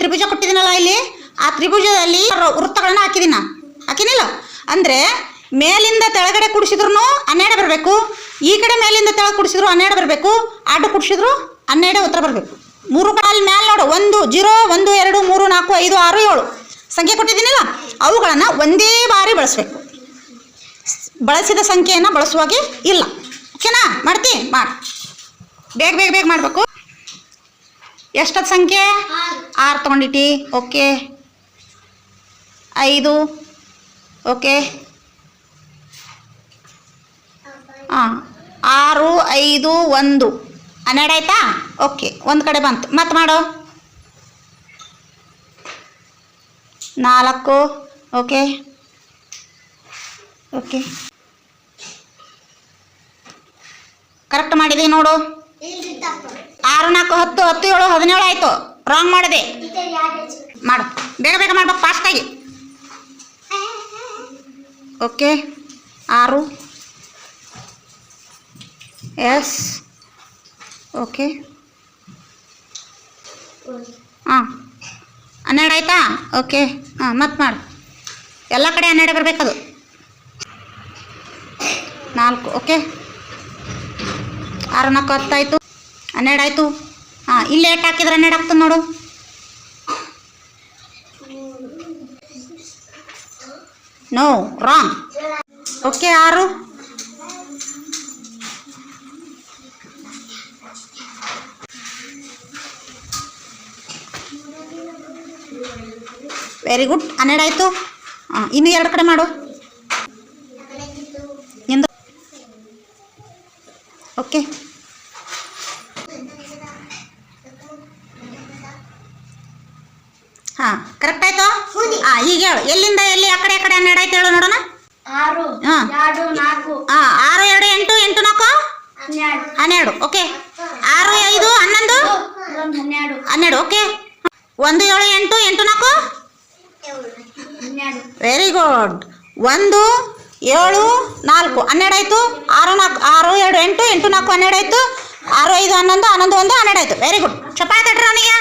ತ್ರಿಭುಜ ಕೊಟ್ಟಿದ್ದೀನಲ್ಲ ಇಲ್ಲಿ, ಆ ತ್ರಿಭುಜದಲ್ಲಿ ವೃತ್ತಗಳನ್ನ ಹಾಕಿದಿಲ್ಲ ಅಂದರೆ ಮೇಲಿಂದ ಕೆಳಗಡೆ ಕುಡಿಸಿದ್ರು 12 ಬರಬೇಕು, ಈ ಕಡೆ ಮೇಲಿಂದ ಕೆಳಗೆ ಕುಡಿಸಿದ್ರು 12 ಬರಬೇಕು, ಅಡ್ಡ ಕುಡಿಸಿದ್ರು 12 ಉತ್ತರ ಬರಬೇಕು. 3 ಅಲ್ಲಿ ಮ್ಯಾಲೆ ನೋಡು 1 0 1 2 3 4 5 6 7 ಸಂಖ್ಯೆ ಕೊಟ್ಟಿದ್ದೀನಿಲ್ಲ, ಅವುಗಳನ್ನು ಒಂದೇ ಬಾರಿ ಬಳಸಬೇಕು. ಬಳಸಿದ ಸಂಖ್ಯೆಯನ್ನು ಬಳಸುವಾಗೆ ಇಲ್ಲ. ಓಕೆನಾ? ಮಾಡಿ ಬೇಗ ಮಾಡಬೇಕು. ಎಷ್ಟದ ಸಂಖ್ಯೆ? 6 ತೊಗೊಂಡಿಟ್ಟಿ. ಓಕೆ. 5. ಓಕೆ. 6 5 1 12 ಆಯ್ತಾ? ಓಕೆ, ಒಂದು ಕಡೆ ಬಂತು. ಮತ್ತೆ ಮಾಡು. 4. ಓಕೆ. ಓಕೆ, ಕರೆಕ್ಟ್ ಮಾಡಿದೆ ನೋಡು. 6 4 10 10 7 17 ಆಯಿತು. ರಾಂಗ್ ಮಾಡಿದೆ. ಮಾಡು, ಬೇಗ ಮಾಡ್ಬೇಕು, ಫಾಸ್ಟಾಗಿ. ಓಕೆ. 6. ಎಸ್. ಓಕೆ. 12 ಆಯಿತಾ? ಓಕೆ. ಮತ್ತೆ ಮಾಡು. ಎಲ್ಲ ಕಡೆ 12 ಬರಬೇಕದು. 4. ಓಕೆ. 6 4 10 ಆಯಿತು. 12 ಆಯಿತು. ಇಲ್ಲಿ 8 ಹಾಕಿದ್ರೆ 12 ಆಗ್ತದೆ ನೋಡು. No, wrong. Okay. 6. Very good. 12 ಆಯಿತು. ಇನ್ನು 2 ಕಡೆ ಮಾಡು. ಎಂದು ಓಕೆ. ಕರೆಕ್ಟ್ ಆಯ್ತು. ಈಗ ಹೇಳು, ಎಲ್ಲಿಂದ ಎಲ್ಲಿ ಆ ಕಡೆ 12 ಆಯ್ತು ಹೇಳು ನೋಡೋಣ. 6 2 4. 6 2 8 8 4 12. ಓಕೆ. 6 5 11 12. ಓಕೆ. 1 7 8 8 4 12. Very good. 1 7 4 12 ಆಯಿತು. 6 2 8 8 4 12 ಆಯಿತು. 6 5 11 11 1 12 ಆಯಿತು. Very good. ಚಪಾತಿ ತಟ್ರಿ ಅವನಿಗೆ.